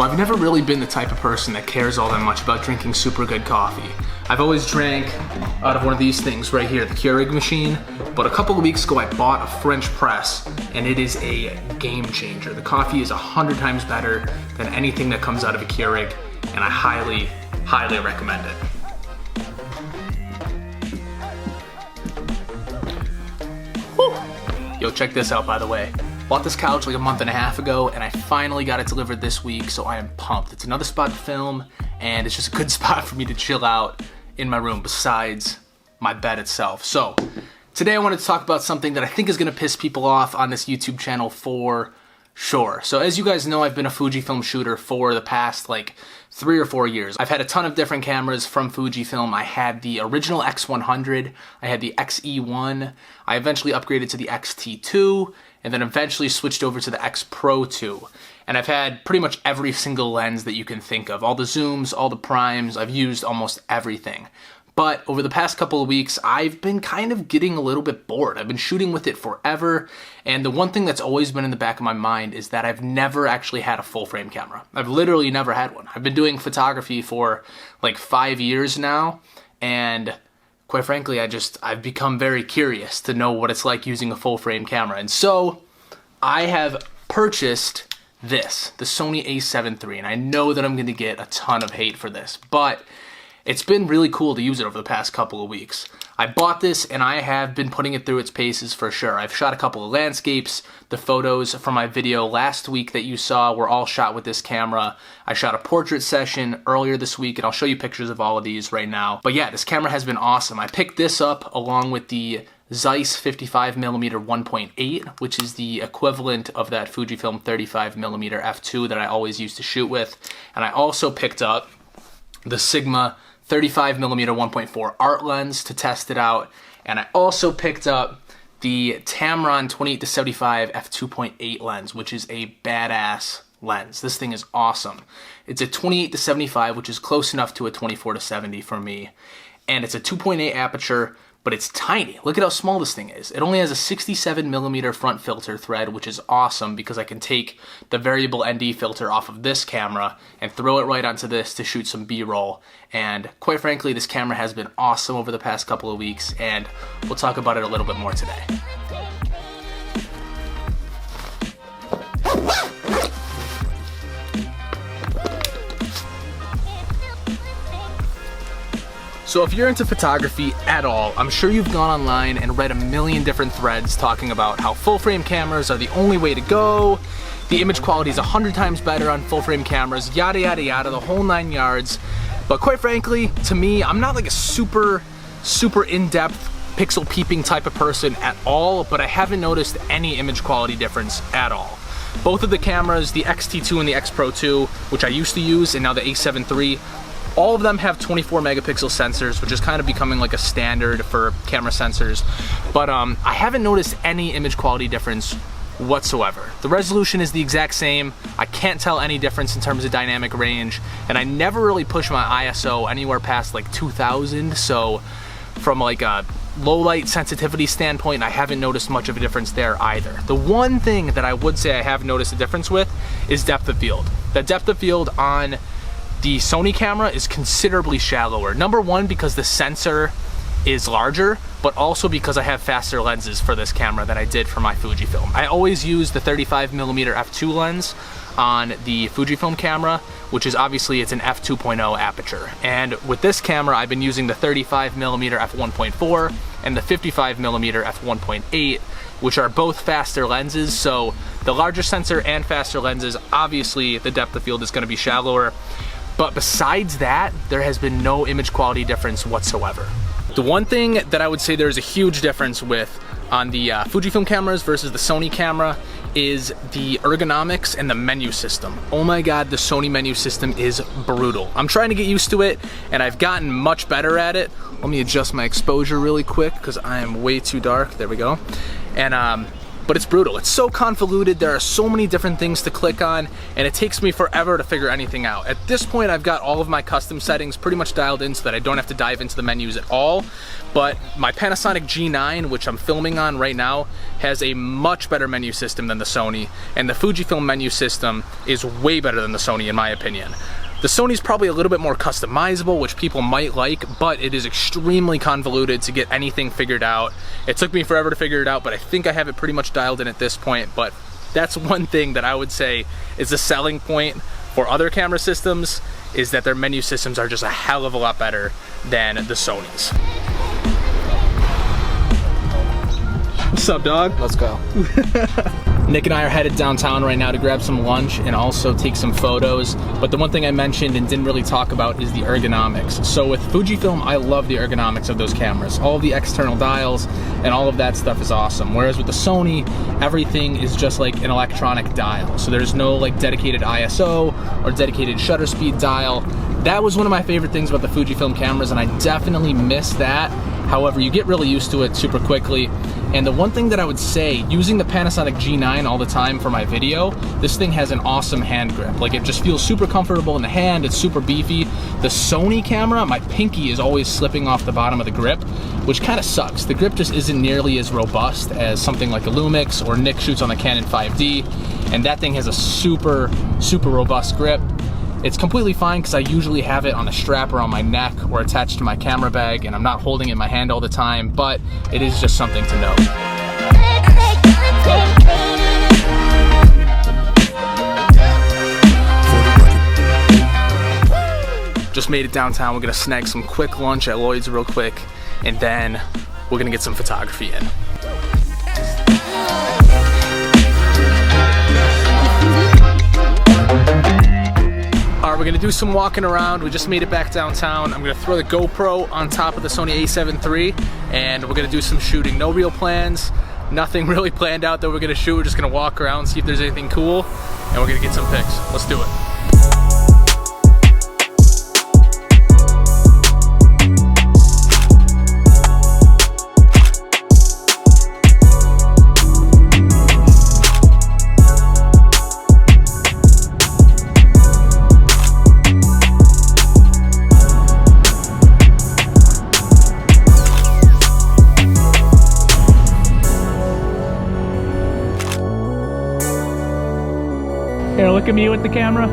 So I've never really been the type of person that cares all that much about drinking super good coffee. I've always drank out of one of these things right here, the Keurig machine, but a couple of weeks ago I bought a French press and it is a game changer. The coffee is 100 times better than anything that comes out of a Keurig, and I highly, highly recommend it. Whew. Yo, check this out, by the way. Bought this couch like a month and a half ago, and I finally got it delivered this week, so I am pumped. It's another spot to film, and it's just a good spot for me to chill out in my room besides my bed itself. So today I wanted to talk about something that I think is going to piss people off on this YouTube channel for sure. So as you guys know, I've been a Fujifilm shooter for the past like 3 or 4 years. I've had a ton of different cameras from Fujifilm. I had the original X100, I had the XE1, I eventually upgraded to the XT2, and then eventually switched over to the X Pro 2. And I've had pretty much every single lens that you can think of. All the zooms, all the primes, I've used almost everything. But over the past couple of weeks, I've been kind of getting a little bit bored. I've been shooting with it forever, and the one thing that's always been in the back of my mind is that I've never actually had a full frame camera. I've literally never had one. I've been doing photography for like 5 years now, and quite frankly, I've become very curious to know what it's like using a full frame camera. And so I have purchased this, the Sony A7 III, and I know that I'm gonna get a ton of hate for this, but it's been really cool to use it over the past couple of weeks. I bought this and I have been putting it through its paces for sure. I've shot a couple of landscapes. The photos from my video last week that you saw were all shot with this camera. I shot a portrait session earlier this week, and I'll show you pictures of all of these right now. But yeah, this camera has been awesome. I picked this up along with the Zeiss 55mm 1.8, which is the equivalent of that Fujifilm 35mm f2 that I always used to shoot with. And I also picked up the Sigma 35mm 1.4 art lens to test it out, and I also picked up the Tamron 28-75 f2.8 lens, which is a badass lens. This thing is awesome. It's a 28-75, which is close enough to a 24-70 for me, and it's a 2.8 aperture, but it's tiny. Look at how small this thing is. It only has a 67mm front filter thread, which is awesome because I can take the variable ND filter off of this camera and throw it right onto this to shoot some B-roll. And quite frankly, this camera has been awesome over the past couple of weeks, and we'll talk about it a little bit more today. So if you're into photography at all, I'm sure you've gone online and read a million different threads talking about how full frame cameras are the only way to go, the image quality is 100 times better on full frame cameras, yada yada yada, the whole 9 yards. But quite frankly, to me, I'm not like a super in-depth pixel peeping type of person at all, but I haven't noticed any image quality difference at all. Both of the cameras, the XT2 and the X Pro 2, which I used to use, and now the A7 III, all of them have 24 megapixel sensors, which is kind of becoming like a standard for camera sensors. But I haven't noticed any image quality difference whatsoever. The resolution is the exact same. I can't tell any difference in terms of dynamic range, and I never really push my ISO anywhere past like 2000. So from like a low light sensitivity standpoint, I haven't noticed much of a difference there either. The one thing that I would say I have noticed a difference with is depth of field. The depth of field on the Sony camera is considerably shallower. Number one, because the sensor is larger, but also because I have faster lenses for this camera than I did for my Fujifilm. I always use the 35mm f2 lens on the Fujifilm camera, which is obviously it's an f2.0 aperture. And with this camera, I've been using the 35mm f1.4 and the 55mm f1.8, which are both faster lenses. So the larger sensor and faster lenses, obviously the depth of field is going to be shallower. But besides that, there has been no image quality difference whatsoever. The one thing that I would say there's a huge difference with on the Fujifilm cameras versus the Sony camera is the ergonomics and the menu system. Oh my god, the Sony menu system is brutal. I'm trying to get used to it, and I've gotten much better at it. Let me adjust my exposure really quick because I am way too dark. There we go. And but it's brutal. It's so convoluted, there are so many different things to click on, and it takes me forever to figure anything out. At this point, I've got all of my custom settings pretty much dialed in so that I don't have to dive into the menus at all, but my Panasonic G9, which I'm filming on right now, has a much better menu system than the Sony, and the Fujifilm menu system is way better than the Sony in my opinion. The Sony's probably a little bit more customizable, which people might like, but it is extremely convoluted to get anything figured out. It took me forever to figure it out, but I think I have it pretty much dialed in at this point. But that's one thing that I would say is a selling point for other camera systems, is that their menu systems are just a hell of a lot better than the Sony's. What's up, dog? Let's go. Nick and I are headed downtown right now to grab some lunch and also take some photos. But the one thing I mentioned and didn't really talk about is the ergonomics. So with Fujifilm, I love the ergonomics of those cameras. All of the external dials and all of that stuff is awesome. Whereas with the Sony, everything is just like an electronic dial. So there's no like dedicated ISO or dedicated shutter speed dial. That was one of my favorite things about the Fujifilm cameras, and I definitely miss that. However, you get really used to it super quickly. And the one thing that I would say, using the Panasonic G9 all the time for my video, this thing has an awesome hand grip. Like, it just feels super comfortable in the hand, it's super beefy. The Sony camera, my pinky is always slipping off the bottom of the grip, which kind of sucks. The grip just isn't nearly as robust as something like a Lumix or Nick shoots on the Canon 5D, and that thing has a super, super robust grip. It's completely fine because I usually have it on a strap around my neck or attached to my camera bag, and I'm not holding it in my hand all the time, but it is just something to note. Just made it downtown. We're gonna snag some quick lunch at Lloyd's real quick, and then we're gonna get some photography in. Alright, we're gonna do some walking around. We just made it back downtown. I'm gonna throw the GoPro on top of the Sony A7 III, and we're gonna do some shooting. No real plans, nothing really planned out that we're gonna shoot. We're just gonna walk around, see if there's anything cool, and we're gonna get some pics. Let's do it. Here, look at me with the camera.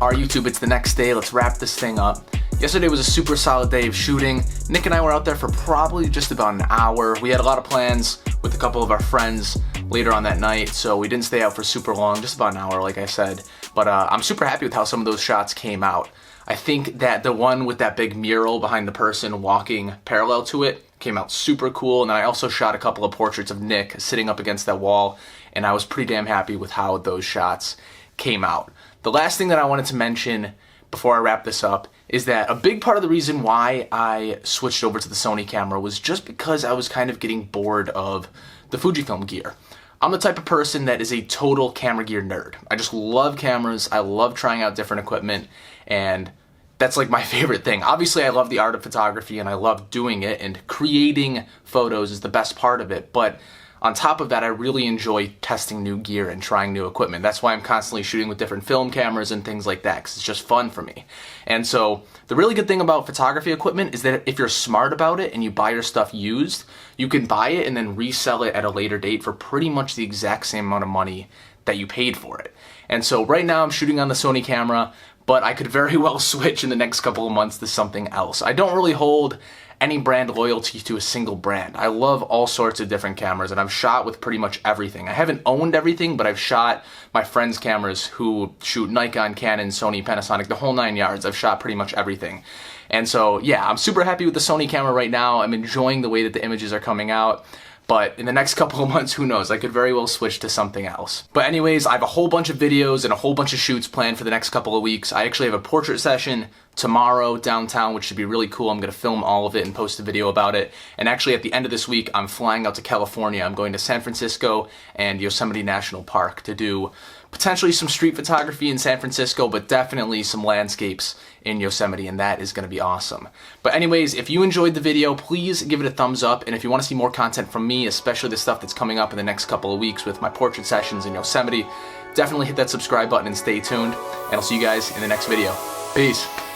Alright YouTube, it's the next day. Let's wrap this thing up. Yesterday was a super solid day of shooting. Nick and I were out there for probably just about an hour. We had a lot of plans with a couple of our friends later on that night, so we didn't stay out for super long, just about an hour like I said. But I'm super happy with how some of those shots came out. I think that the one with that big mural behind the person walking parallel to it came out super cool, and I also shot a couple of portraits of Nick sitting up against that wall, and I was pretty damn happy with how those shots came out. The last thing that I wanted to mention before I wrap this up is that a big part of the reason why I switched over to the Sony camera was just because I was kind of getting bored of the Fujifilm gear. I'm the type of person that is a total camera gear nerd. I just love cameras, I love trying out different equipment, and that's like my favorite thing. Obviously, I love the art of photography and I love doing it, and creating photos is the best part of it, but on top of that, I really enjoy testing new gear and trying new equipment. That's why I'm constantly shooting with different film cameras and things like that, because it's just fun for me. And so the really good thing about photography equipment is that if you're smart about it and you buy your stuff used, you can buy it and then resell it at a later date for pretty much the exact same amount of money that you paid for it. And so right now I'm shooting on the Sony camera, but I could very well switch in the next couple of months to something else. I don't really hold any brand loyalty to a single brand. I love all sorts of different cameras, and I've shot with pretty much everything. I haven't owned everything, but I've shot my friends' cameras who shoot Nikon, Canon, Sony, Panasonic, the whole 9 yards. I've shot pretty much everything. And so, yeah, I'm super happy with the Sony camera right now. I'm enjoying the way that the images are coming out. But in the next couple of months, who knows, I could very well switch to something else. But anyways, I have a whole bunch of videos and a whole bunch of shoots planned for the next couple of weeks. I actually have a portrait session tomorrow downtown, which should be really cool. I'm gonna film all of it and post a video about it. And actually at the end of this week, I'm flying out to California. I'm going to San Francisco and Yosemite National Park to do potentially some street photography in San Francisco, but definitely some landscapes in Yosemite, and that is going to be awesome. But anyways, if you enjoyed the video, please give it a thumbs up, and if you want to see more content from me, especially the stuff that's coming up in the next couple of weeks with my portrait sessions in Yosemite, definitely hit that subscribe button and stay tuned, and I'll see you guys in the next video. Peace.